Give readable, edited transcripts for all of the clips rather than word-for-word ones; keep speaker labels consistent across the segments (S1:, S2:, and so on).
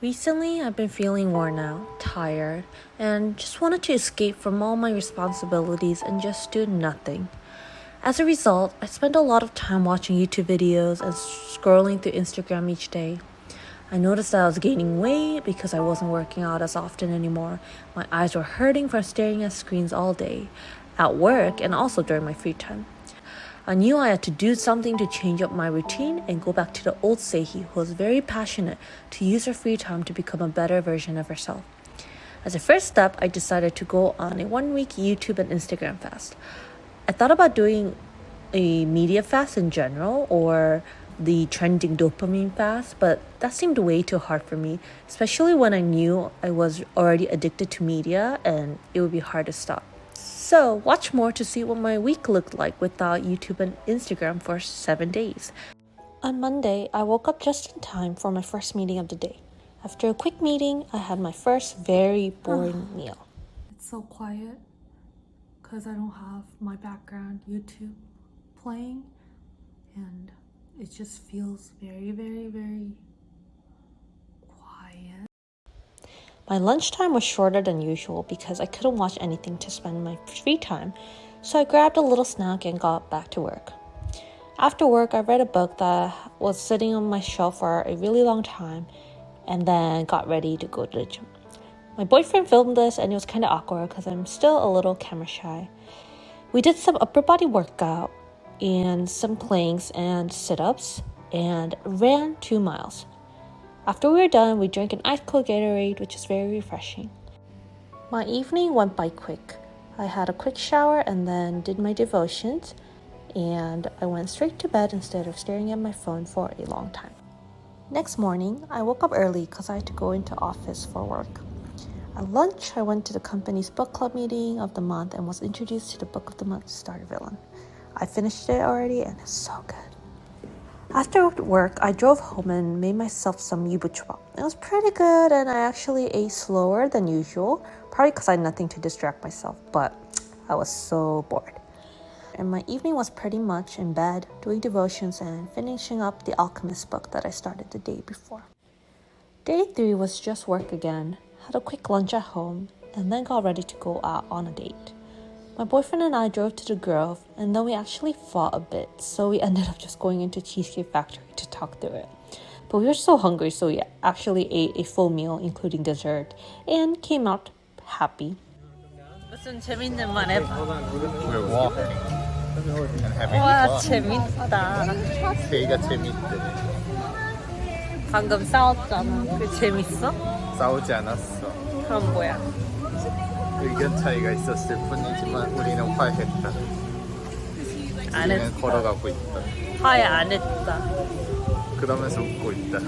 S1: Recently, I've been feeling worn out, tired, and just wanted to escape from all my responsibilities and just do nothing. As a result, I spent a lot of time watching YouTube videos and scrolling through Instagram each day. I noticed that I was gaining weight because I wasn't working out as often anymore. My eyes were hurting from staring at screens all day, at work, and also during my free time. I knew I had to do something to change up my routine and go back to the old Sehi who was very passionate to use her free time to become a better version of herself. As a first step, I decided to go on a 1-week YouTube and Instagram fast. I thought about doing a media fast in general or the trending dopamine fast, but that seemed way too hard for me, especially when I knew I was already addicted to media and it would be hard to stop. So watch more to see what my week looked like without YouTube and Instagram for 7 days. On Monday, I woke up just in time for my first meeting of the day. After a quick meeting, I had my first very boring meal.
S2: It's so quiet because I don't have my background YouTube playing, and it just feels very, very, very quiet.
S1: My lunchtime was shorter than usual because I couldn't watch anything to spend my free time, so I grabbed a little snack and got back to work. After work, I read a book that was sitting on my shelf for a really long time and then got ready to go to the gym. My boyfriend filmed this and it was kind of awkward because I'm still a little camera shy. We did some upper body workout and some planks and sit-ups and ran 2 miles. After we were done, we drank an ice-cold Gatorade, which is very refreshing. My evening went by quick. I had a quick shower and then did my devotions, and I went straight to bed instead of staring at my phone for a long time. Next morning, I woke up early because I had to go into office for work. At lunch, I went to the company's book club meeting of the month and was introduced to the book of the month, Starter Villain. I finished it already and it's so good. After work, I drove home and made myself some yubuchwa. It was pretty good and I actually ate slower than usual, probably because I had nothing to distract myself, but I was so bored. And my evening was pretty much in bed, doing devotions and finishing up The Alchemist book that I started the day before. Day 3 was just work again, had a quick lunch at home, and then got ready to go out on a date. My boyfriend and I drove to the Grove, and then we actually fought a bit, so we ended up just going into Cheesecake Factory to talk through it. But we were so hungry, so we actually ate a full meal, including dessert, and came out happy. 무슨 재밌는 말 해봐.
S3: We're walking and having
S1: 와,
S3: fun.
S1: 재밌다.
S3: 제이가 재밌대.
S1: 방금 싸웠잖아. 그게 재밌어?
S3: 싸우지 않았어.
S1: 그럼 뭐야?
S3: 의견 차이가 있었을 뿐이지만 우리는 화해했다.
S1: 안
S3: 우리는
S1: 했다.
S3: 걸어가고 있다.
S1: 화해 안 했다.
S3: 그러면서 웃고 있다.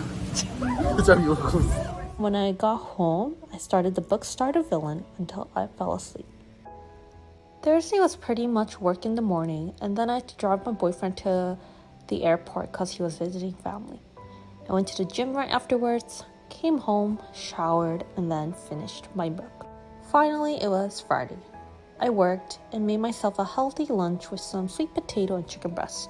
S3: 표정이 웃고 있어.
S1: When I got home, I started the book Starter Villain until I fell asleep. Thursday was pretty much work in the morning, and then I had to drive my boyfriend to the airport because he was visiting family. I went to the gym right afterwards, came home, showered, and then finished my book. Finally, it was Friday. I worked and made myself a healthy lunch with some sweet potato and chicken breast.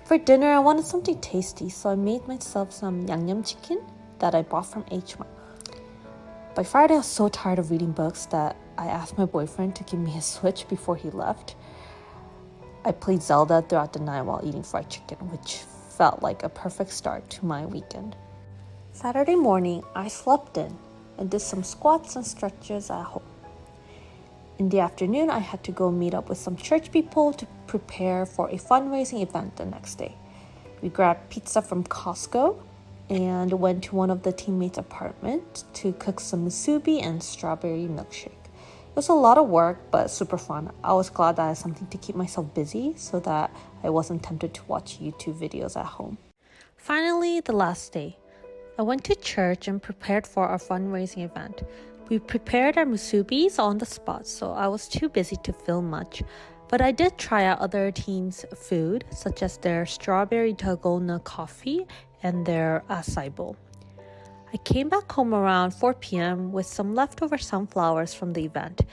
S1: For dinner, I wanted something tasty, so I made myself some yangnyeom chicken that I bought from H-Mart. By Friday, I was so tired of reading books that I asked my boyfriend to give me a Switch before he left. I played Zelda throughout the night while eating fried chicken, which felt like a perfect start to my weekend. Saturday morning, I slept in and did some squats and stretches at home. In the afternoon, I had to go meet up with some church people to prepare for a fundraising event the next day. We grabbed pizza from Costco and went to one of the teammates' apartments to cook some musubi and strawberry milkshake. It was a lot of work, but super fun. I was glad that I had something to keep myself busy so that I wasn't tempted to watch YouTube videos at home. Finally, the last day. I went to church and prepared for our fundraising event. We prepared our musubis on the spot, so I was too busy to film much. But I did try out other teams' food, such as their strawberry dalgona coffee and their acai bowl. I came back home around 4 p.m. with some leftover sunflowers from the event,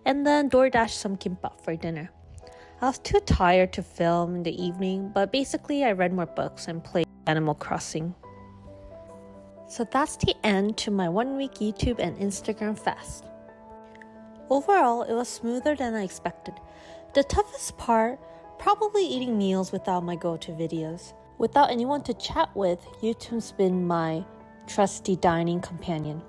S1: and then DoorDashed some kimbap for dinner. I was too tired to film in the evening, but basically I read more books and played Animal Crossing. So that's the end to my 1 week YouTube and Instagram fast. Overall, it was smoother than I expected. The toughest part, probably eating meals without my go-to videos. Without anyone to chat with, YouTube's been my trusty dining companion.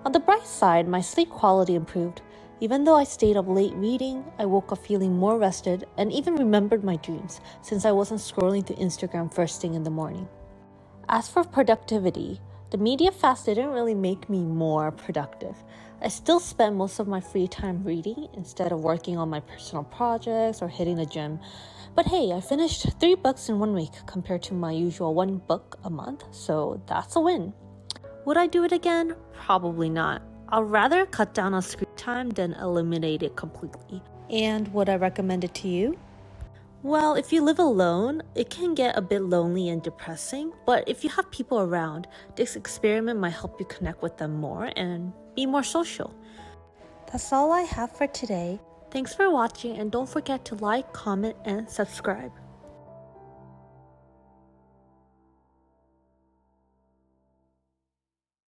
S1: On the bright side, my sleep quality improved. Even though I stayed up late reading, I woke up feeling more rested and even remembered my dreams since I wasn't scrolling through Instagram first thing in the morning. As for productivity, the media fast didn't really make me more productive. I still spent most of my free time reading instead of working on my personal projects or hitting the gym. But hey, I finished 3 books in 1 week compared to my usual 1 book a month, so that's a win. Would I do it again? Probably not. I'll rather cut down on screen time than eliminate it completely. And would I recommend it to you? Well, if you live alone, it can get a bit lonely and depressing, but if you have people around, this experiment might help you connect with them more and be more social. That's all I have for today. Thanks for watching and don't forget to like, comment, and subscribe.